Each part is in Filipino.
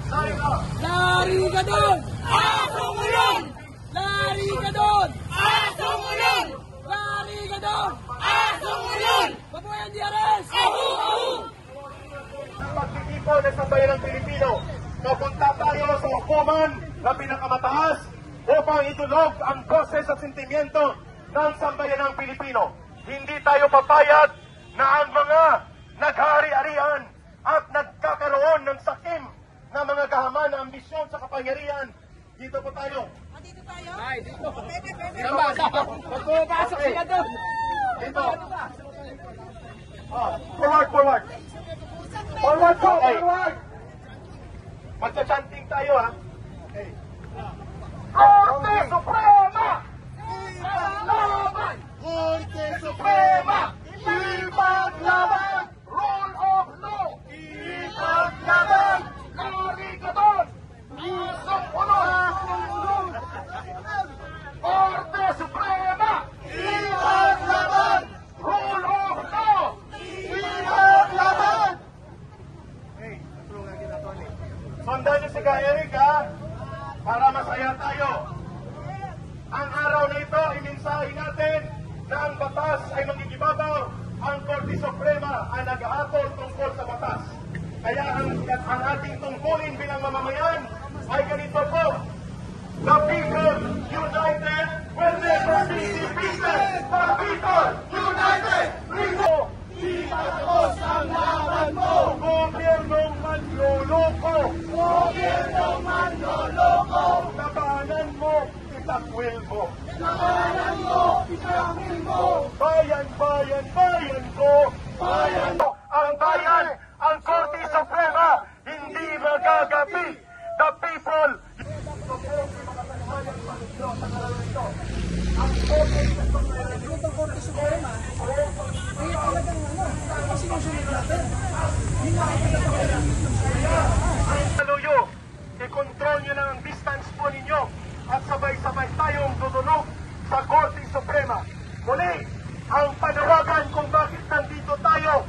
Lari ka doon! Asong ulol! Lari ka doon! Asong ulol! Lari ka doon! Asong ulol! Mabuhay ang DRS! Pagtitipon ng sambayan ng Pilipino, napunta tayo sa hukuman na pinakamataas upang itulog ang boses at sentimiento ng sambayan ng Pilipino. Hindi tayo papayag na ang mga naghari-arian at nagkakaroon ng sakim na mga kahaman na ambisyon sa kapangyarihan. Dito po tayo. Dito tayo? Ay, dito. Dito. Magpapasok sila doon. Dito. Forward, forward. Forward po, forward. Magsa-chanting tayo, ha? Okay. Korte Suprema! Ipaglaban! Korte Suprema! Ipaglaban! Rule of law! Ipaglaban! Lari ka doon! Isang ulol! Korte Suprema! Ipaglaban! Rule of law! Ipaglaban! Sundan niyo si Ka Eric, ha? Para masaya tayo. Ang araw na ito, iminsahe natin na ang batas ay magigibabaw. Ang Korte Suprema ay nag-aatol tungkol sa batas. Kaya ang ating tungkulin bilang mamamayan ay ganito po. The people united will never be defeated. The people united will never be tapos ang laban mo. Gobyernong manloloko. Gobyernong manloloko. Labanan mo, itakwil mo. Labanan mo, itakwil mo. Bayan, bayan, bayan ko. Bayan ko. Ang bayan, ang Korte Suprema, hindi magagapi. The people. Ang Korte Suprema, ay talagang sinusunod natin. Haluyo, i-control nyo lang ang distance po ninyo at sabay-sabay tayong dudulog sa Korte Suprema. Muli, ang panawagan kung bakit nandito tayo,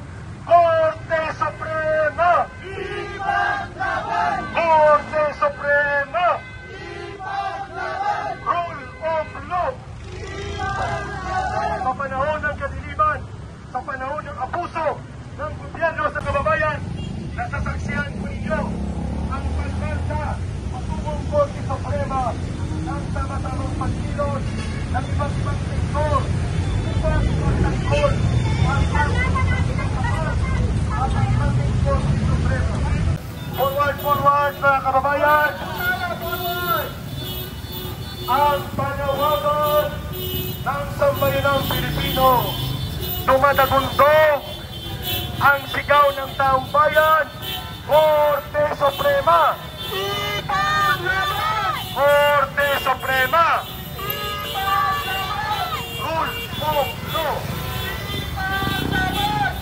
Korte Suprema! Ipaglaban! Korte Suprema! Ipaglaban! Rule of law! Ipaglaban! Sa panahon ng kadiliman, sa panahon ng abuso ng gobyerno sa kababayan, nasasaksihan ko ninyo ang pagbalda patungong Korte Suprema ng sama-tamang pagkilos ng iba't-ibang sektor upang magtanggol ang ating Korte Suprema. Forward, forward mga kababayan! Ang panawagan ng sambayanang Pilipino, dumadagundong ang sigaw ng taong bayan, Korte Suprema! Ipaglaban! Korte Suprema! Ipaglaban! Rule of law! Ipaglaban!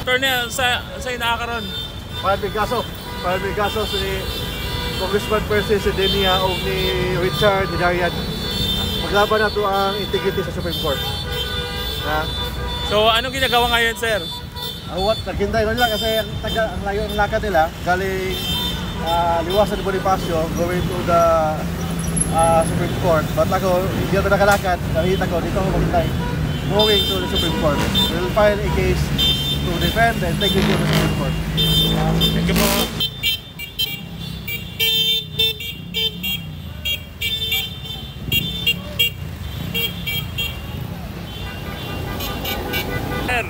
Attorney, sa inakaroon? Palmigaso si Congressman Percy si Denia o ni Richard Hidayat. Maglaban na ito ang integrity sa Supreme Court. So, anong ginagawa ngayon, sir? Naghintay nila kasi ang layo ng lakad nila galing Liwasan Bonifacio going to the Supreme Court. But ako, hindi ako nakalakad. Nakita ko, dito ako maghintay. Going to the Supreme Court. We will file a case to defend the integrity of the Supreme Court. Thank you po. Sir.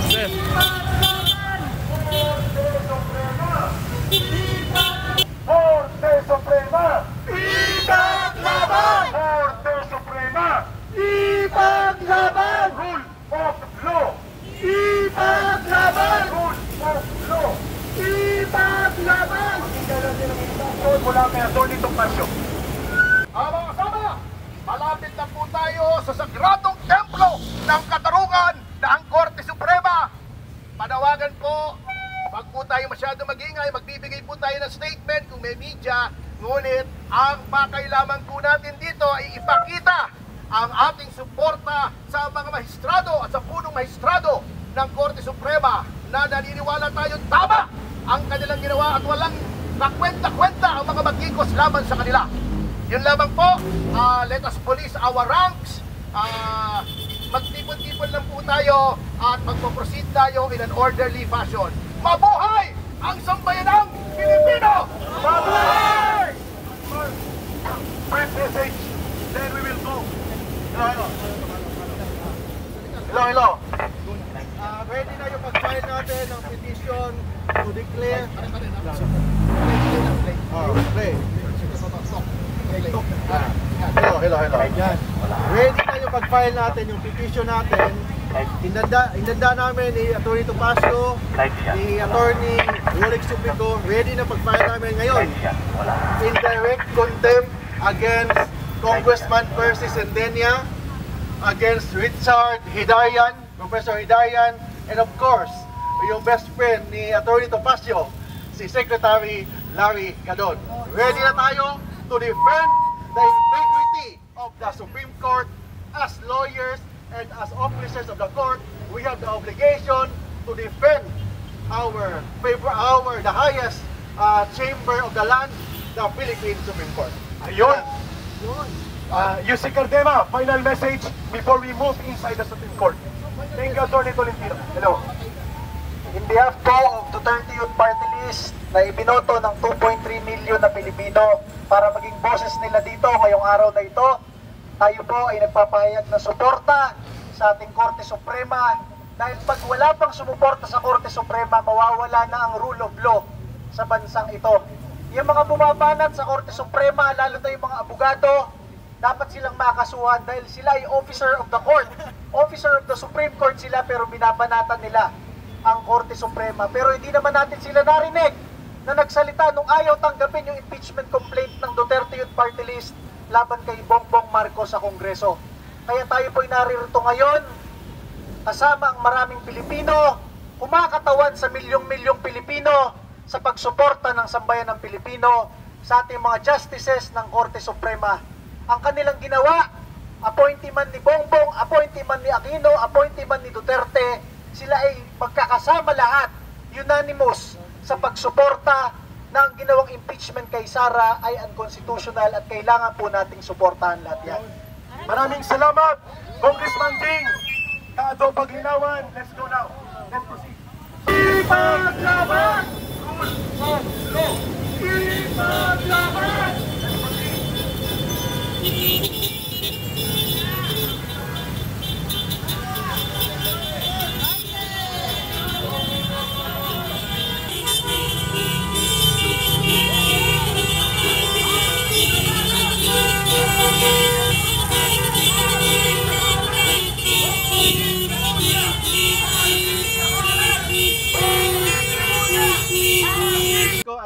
Sir. Korte Suprema! Ipaglaban! Korte Suprema! Ipaglaban! Rule of law! Ipaglaban! Rule of law! Ipaglaban! Mula kay Atty. Tomasio. Mga kasama, malapit na po tayo sa sagradong templo ng katarungan na ang Korte Suprema. panawagan po, wag po tayo masyado magingay, magbibigay po tayo ng statement kung may media, ngunit ang pakailaman po natin dito ay ipakita ang ating suporta sa mga mahistrado at sa punong mahistrado ng Korte Suprema na naniniwala tayo tama ang kanilang ginawa at walang kakwenta-kwenta ang mga magkikos laban sa kanila. Yun lamang po, let us police our ranks, magtipon-tipon lang po tayo at magpo-proceed tayo in an orderly fashion. Mabuhay ang sambayanang Pilipino! Mabuhay! Press message, then we will go. Hello. Ready na yung pag-file natin ng petition to declare. Hello. Ready na yung pag-file natin yung petition natin. Inanda namin ni Atty. Topacio, ni Atty. Rolex Supico. Ready na pag-file namin ngayon. Indirect contempt against Congressman Percy Sendenia, against Richard Hidayan, Professor Hidayan, and of course, yung best friend ni Atty. Topacio, si Secretary Larry Gadon. Ready na tayo to defend the integrity of the Supreme Court. As lawyers and as officers of the court, we have the obligation to defend the highest chamber of the land, the Philippine Supreme Court. Ayun. Yusek Cardema, final message before we move inside the Supreme Court. Thank you, Atty. Tolentino. Hello. In behalf po of Duterte Youth Party List na ibinoto ng 2.3 million na Pilipino para maging boses nila dito ngayong araw na ito, tayo po ay nagpapahayag na suporta sa ating Korte Suprema dahil pag wala pang sumuporta sa Korte Suprema, mawawala na ang rule of law sa bansang ito. Yung mga bumabanat sa Korte Suprema, lalo na yung mga abogado, dapat silang makasuhan dahil sila ay officer of the court. Officer of the Supreme Court sila pero binabanatan nila ang Korte Suprema. Pero hindi naman natin sila narinig na nagsalita nung ayaw tanggapin yung impeachment complaint ng Duterte Youth Party List laban kay Bongbong Marcos sa Kongreso. Kaya tayo po'y naririto ngayon kasama ang maraming Pilipino, kumakatawan sa milyong-milyong Pilipino sa pagsuporta ng sambayan ng Pilipino sa ating mga justices ng Korte Suprema. Ang kanilang ginawa, appointee man ni Bongbong, appointee man ni Aquino, appointee man ni Duterte, sila ay magkakasama lahat, unanimous, sa pagsuporta na ang ginawang impeachment kay Sara ay unconstitutional at kailangan po nating suportahan lahat yan. Maraming salamat, Congressman Ding. Kaado Paglinawan. Let's go now. Let's proceed. Ipaglaban! Ipaglaban!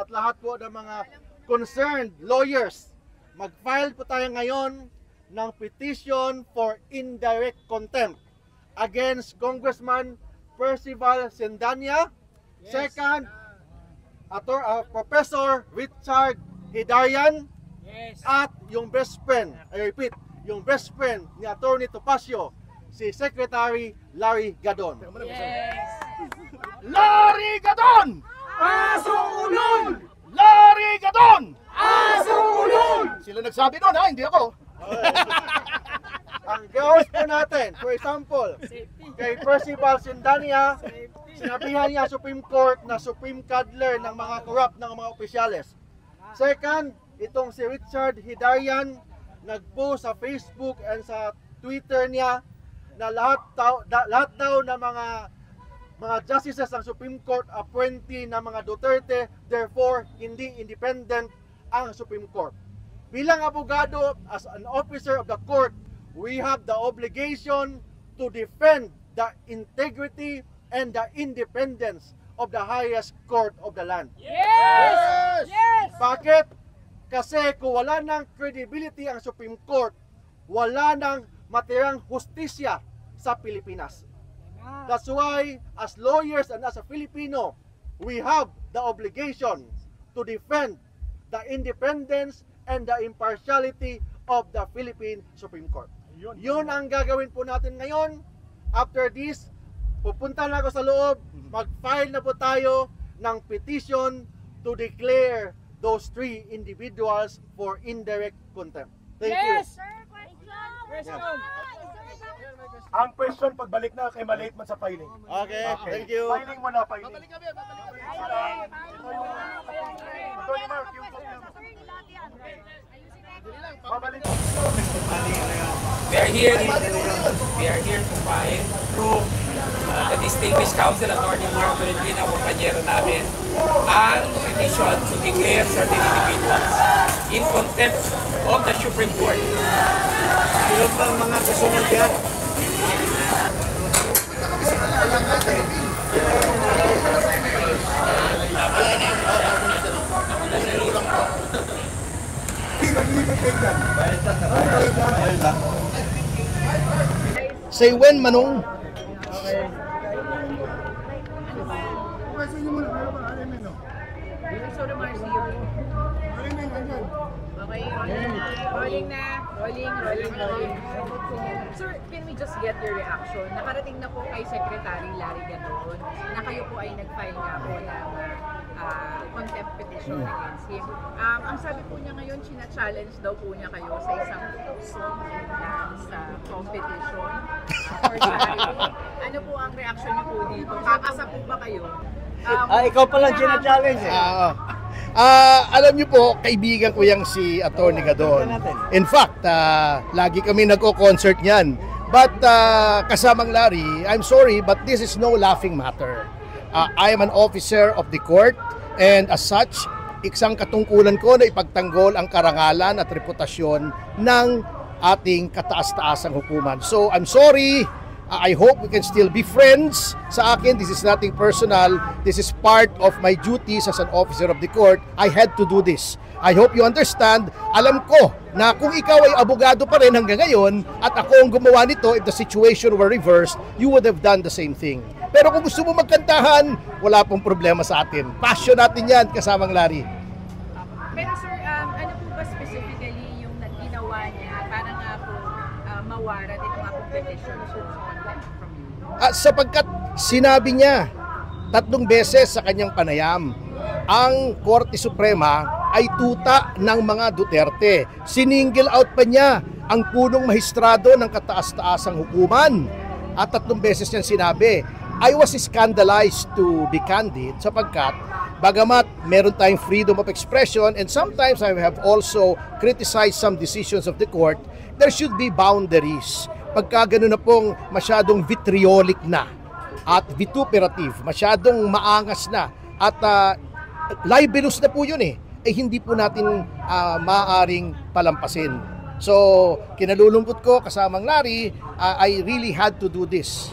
At lahat po ng mga concerned lawyers, mag-file po tayo ngayon ng petition for indirect contempt against Congressman Percival Sendanya. Yes. Second, Professor Richard Hidayan. Yes. At yung best friend, I repeat, yung best friend ni Atty. Topacio, si Secretary Larry Gadon. Yes! Larry Gadon! Asong ulol! Larry Gadon! Asong ulol! Sila nagsabi nun ha, hindi ako. Ang gawin po natin, for example, kay Percival Sendanya, sinabihan niya Supreme Court na supreme cuddler ng mga corrupt ng mga opisyales. Second, itong si Richard Hidayan, nag-post sa Facebook and sa Twitter niya na lahat daw ng mga justices ng Supreme Court appointee ng mga Duterte, therefore hindi independent ang Supreme Court. Bilang abogado, as an officer of the court, we have the obligation to defend the integrity and the independence of the highest court of the land. Yes! Yes! Bakit? Kasi kung wala ng credibility ang Supreme Court, wala ng matirang hustisya sa Pilipinas. That's why, as lawyers and as a Filipino, we have the obligation to defend the independence and the impartiality of the Philippine Supreme Court. Yun ang gagawin po natin ngayon. After this, pupunta na ako sa loob, mag-file na po tayo ng petition to declare those 3 individuals for indirect contempt. Thank you. Question. Ang question, pagbalik na kay malate man sa filing. Okay, thank you. Filing mo na, filing. Babalik kami. Attorney Mark, yung babalik. We are here to find through the distinguished counsel Attorney Mark Tolentino, kumpanyero namin, ang petition to declare certain individuals in contempt of the Supreme Court. Sino pang mga kasunod yan? Say when, Manong? Okay, rolling na. Rolling. Sir, can we just get your reaction? Nakarating na po kay Secretary Larry Gadon na kayo po ay nag-file nga po ng contempt petition against him. Ang sabi po niya ngayon, china-challenge daw po niya kayo sa isang song dance competition for charity. Ano po ang reaction niyo po dito? Kakasa po ba kayo? Ikaw pala china-challenge eh. Alam niyo po, kaibigan ko yang si Attorney Gadon. In fact, lagi kami nagko-concert niyan. But kasamang Larry, I'm sorry, but this is no laughing matter. I am an officer of the court, and as such, isang katungkulan ko na ipagtanggol ang karangalan at reputasyon ng ating kataas-taasang hukuman. So, I'm sorry. I hope we can still be friends. Sa akin, this is nothing personal. This is part of my duties as an officer of the court. I had to do this. I hope you understand. Alam ko na kung ikaw ay abogado pa rin hanggang ngayon at ako ang gumawa nito, if the situation were reversed, you would have done the same thing. Pero kung gusto mo magkantahan, wala pong problema sa atin. Passion natin yan, kasamang Larry. Pero sir, ano po ba specifically yung ginawa niya para nga po mawaran ito nga po petition for contempt from you? Sapagkat sinabi niya 3 beses sa kanyang panayam, ang Korte Suprema ay tuta ng mga Duterte. Siningle out pa niya ang punong mahistrado ng kataas-taasang hukuman. At 3 beses niyan sinabi, I was scandalized, to be candid, sapagkat bagamat meron tayong freedom of expression and sometimes I have also criticized some decisions of the court, there should be boundaries. Pagka gano'n na pong masyadong vitriolic na at vituperative, masyadong maangas na at libelous na po yun hindi po natin maaaring palampasin. So, kinalulungkot ko kasamang Larry, I really had to do this.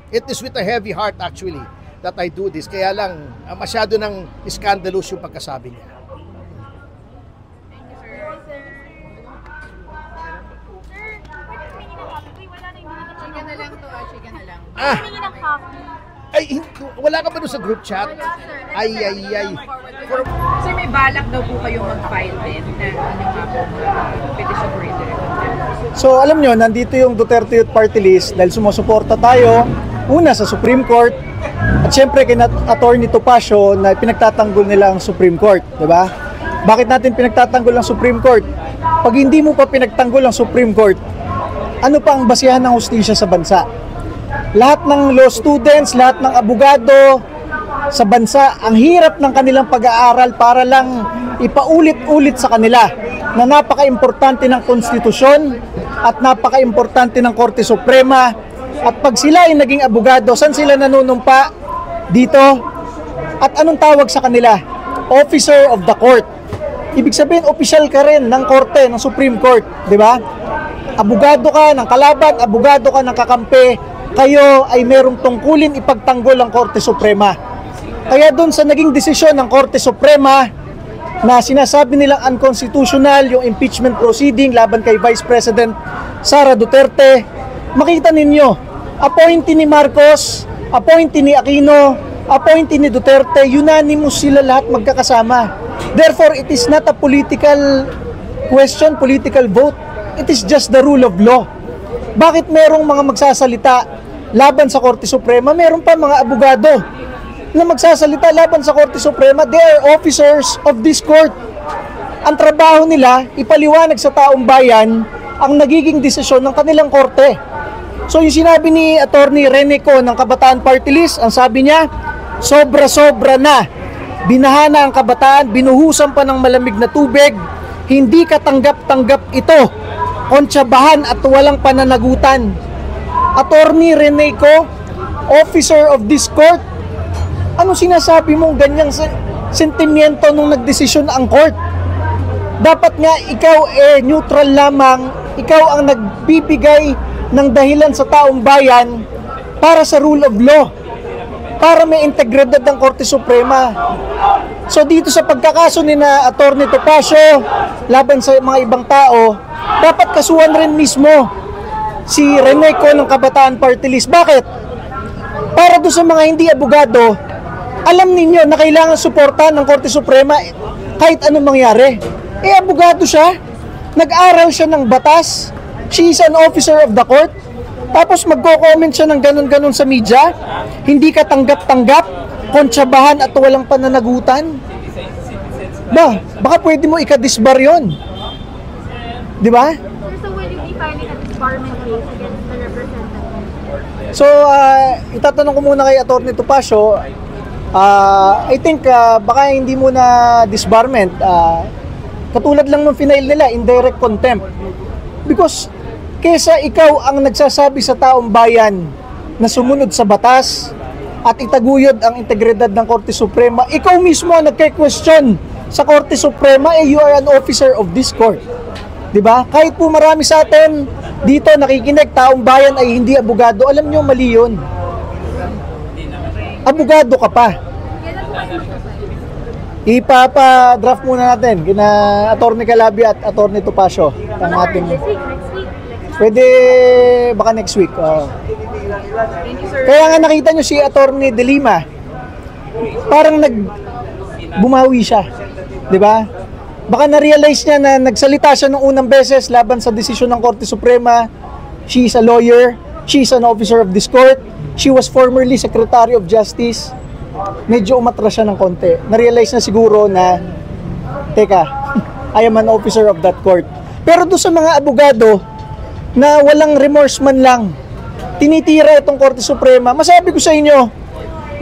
It is with a heavy heart actually that I do this. Kaya lang, masyado ng scandalous yung pagkasabi niya. Chicken na lang to, chicken na lang. Ay, wala ka ba doon sa group chat? Ay. Sir, may balak daw po kayong mag-file din na ano nga po, petition for indirect contempt. So alam nyo, nandito yung Duterte Youth Party List dahil sumusuporta tayo, una sa Supreme Court, at syempre kina Attorney Topacio na pinagtatanggol nila ang Supreme Court, di ba? Bakit natin pinagtatanggol ang Supreme Court? Pag hindi mo pa pinagtanggol ang Supreme Court, ano pa ang basihan ng hustisya sa bansa? Lahat ng law students, lahat ng abogado sa bansa, ang hirap ng kanilang pag-aaral para lang ipaulit-ulit sa kanila na napaka-importante ng konstitusyon at napaka-importante ng Korte Suprema. At pag sila ay naging abogado, saan sila nanunumpa? Dito. At anong tawag sa kanila? Officer of the Court. Ibig sabihin, official ka rin ng Korte, ng Supreme Court, di ba? Abogado ka ng kalaban, abogado ka ng kakampi, kayo ay merong tungkulin ipagtanggol ang Korte Suprema. Kaya doon sa naging desisyon ng Korte Suprema na sinasabi nilang unconstitutional yung impeachment proceeding laban kay Vice President Sara Duterte, makita ninyo, appointee ni Marcos, appointee ni Aquino, appointee ni Duterte, unanimous sila lahat magkakasama. Therefore, it is not a political question, political vote. It is just the rule of law. Bakit merong mga magsasalita laban sa Korte Suprema? Meron pa mga abogado na magsasalita laban sa Korte Suprema. They are officers of this court. Ang trabaho nila, ipaliwanag sa taong bayan ang nagiging desisyon ng kanilang korte. So yung sinabi ni Attorney Rene Co ng Kabataan Party List, ang sabi niya, sobra-sobra na. Binaha na ang kabataan, binuhusan pa ng malamig na tubig, hindi katanggap-tanggap ito. Kontsabahan at walang pananagutan. Attorney Rene Co, officer of this court, ano sinasabi mong ganyang sentimiento nung nagdesisyon ang court? Dapat nga ikaw neutral lamang, ikaw ang nagbibigay ng dahilan sa taong bayan para sa rule of law, para may integridad ng Korte Suprema. So dito sa pagkakaso ni na Attorney Topacio laban sa mga ibang tao, dapat kasuhan rin mismo si Rene Co ng Kabataan Party List. Bakit? Para doon sa mga hindi abogado, alam ninyo na kailangan suportahan ng Korte Suprema kahit anong mangyari. Abogado siya, nag-aral siya ng batas, she is an officer of the court, tapos magko-comment siya ng ganun-ganun sa media, hindi ka tanggap-tanggap, kontsabahan at walang pananagutan. Baka pwede mo ikadisbar yun. Di ba? So will you be filing a disbarment case against the representative? So, itatanong ko muna kay Attorney Topacio, I think baka hindi muna disbarment, katulad lang ng final nila, indirect contempt. Because kesa ikaw ang nagsasabi sa taong bayan na sumunod sa batas at itaguyod ang integridad ng Korte Suprema, ikaw mismo ang nagke-question sa Korte Suprema, you are an officer of this court. Diba? Kahit po marami sa atin dito nakikinig, taong bayan ay hindi abogado, alam nyo, mali yun. Abogado ka pa. Ipapa-draft muna natin kina Attorney Calabi at Attorney Topacio ang ating pwede baka next week. Kaya nga nakita nyo si Attorney De Lima, parang bumawi siya, di ba? Baka na-realize niya na nagsalita siya nung unang beses laban sa desisyon ng Korte Suprema. She is a lawyer, she is an officer of this court, she was formerly Secretary of Justice. Medyo umatras siya ng konti. Na-realize na siguro na, teka, I am an officer of that court. Pero doon sa mga abogado na walang remorse man lang, tinitira itong Korte Suprema, masabi ko sa inyo,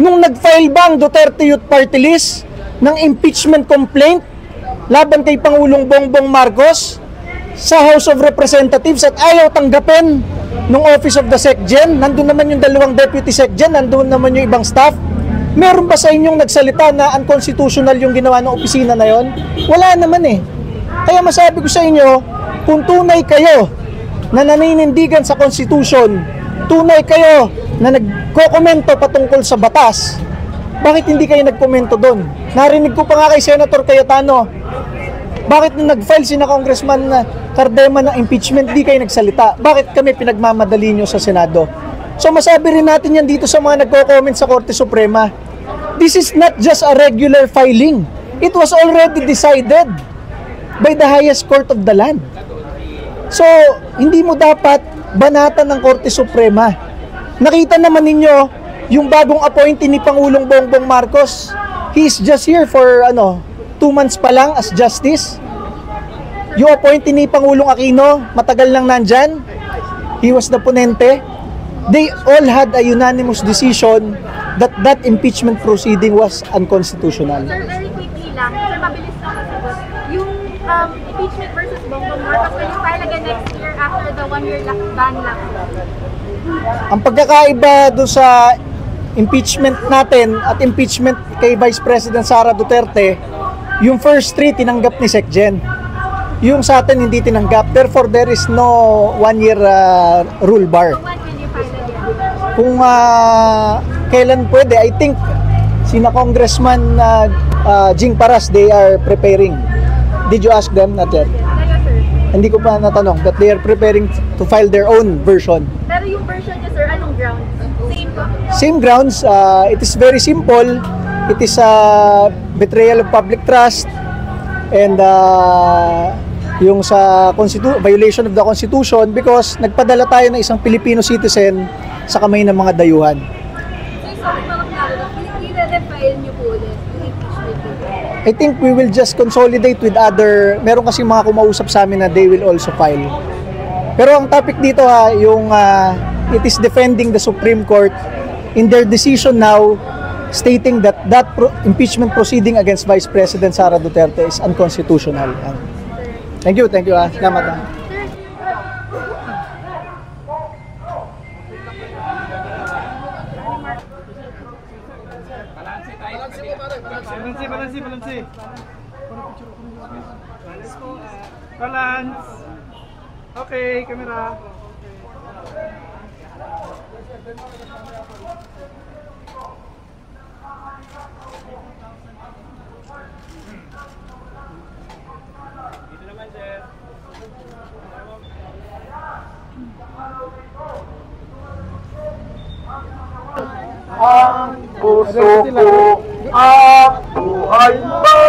nung nag-file ba ang Duterte Youth Party List ng impeachment complaint laban kay Pangulong Bongbong Marcos sa House of Representatives at ayaw tanggapin ng Office of the SecGen, nandun naman yung dalawang Deputy SecGen, nandun naman yung ibang staff, meron ba sa inyong nagsalita na unconstitutional yung ginawa ng opisina na yon? Wala naman eh. Kaya masabi ko sa inyo, kung tunay kayo na naninindigan sa Constitution, tunay kayo na nagko-komento patungkol sa batas, bakit hindi kayo nagkomento doon? Narinig ko pa nga kay Senator Cayetano, bakit nung nag-file si na Congressman Cardema ng impeachment, di kayo nagsalita? Bakit kami pinagmamadali nyo sa Senado? So masabi rin natin yan dito sa mga nagko-comment sa Korte Suprema. This is not just a regular filing. It was already decided by the highest court of the land. So, hindi mo dapat banatan ng Korte Suprema. Nakita naman ninyo yung bagong appointee ni Pangulong Bongbong Marcos. He is just here for 2 months pa lang as justice. Yung appointee ni Pangulong Aquino, matagal lang nandyan. He was the ponente. They all had a unanimous decision that that impeachment proceeding was unconstitutional. Sir, very quickly lang, sir, mabilis lang masagot. Yung impeachment versus Bongbong Marcos, will you file again next year after the 1-year ban lang? Ang pagkakaiba doon sa impeachment natin at impeachment kay Vice President Sara Duterte, yung first 3 tinanggap ni SecGen. Yung sa atin hindi tinanggap. Therefore, there is no 1-year rule bar. So when will you file again? Kung kailan pwede, I think sina Congressman Jing Paras, they are preparing. Did you ask them? Not yet. Yes, sir. Hindi ko pa natanong, but they are preparing to file their own version. Pero Pero yung version niya, sir, anong ground? Same ba? Same grounds. It is very simple. It is betrayal of public trust and yung sa violation of the Constitution because nagpadala tayo ng isang Filipino citizen sa kamay ng mga dayuhan. So, sorry mga klaro, i-refile niyo po ulit yung impeachment po. I think we will just consolidate with other, meron kasi mga kumausap sa amin na they will also file. Pero ang topic dito yung it is defending the Supreme Court in their decision now stating that impeachment proceeding against Vice President Sara Duterte is unconstitutional. Thank you. Salamat. Balansi. Balance. Okay, camera. Ang puso ko ang buhay mo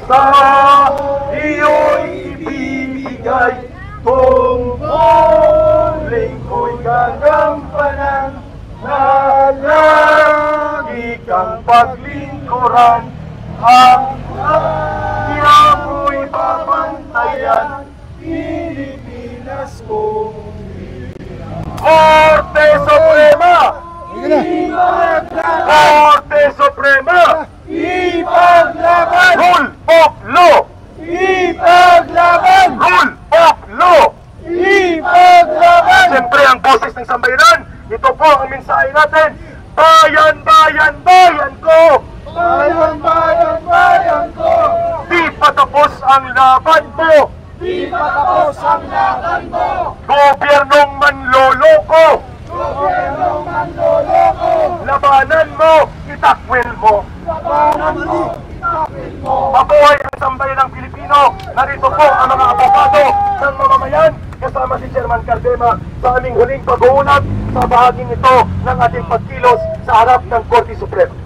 sa iyo'y ibibigay tungkulin ko'y gagampanan na lagi kang paglingkuran ang iya mo'y babantayan Pilipinas ko Korte Suprema! Korte Suprema! Ipaglaban! Rule of law! Ipaglaban! Rule of law! Ipaglaban! Siyempre ang boses ng sambayanan, ito po ang mensahe natin. Bayan, bayan, bayan ko! Bayan, bayan, bayan ko! Di patapos ang laban mo! Di patapos ang laban mo! Gobyernong manloloko! Gobyernong manloloko! Labanan mo, itakwil mo! Labanan mo, itakwil mo! Mabuhay ang sambayan ng Pilipino! Narito po ang mga abogado ng mamamayan kasama si Chairman Cardema sa aming huling pag-uunat sa bahaging ito ng ating pagkilos sa harap ng Korte Suprema.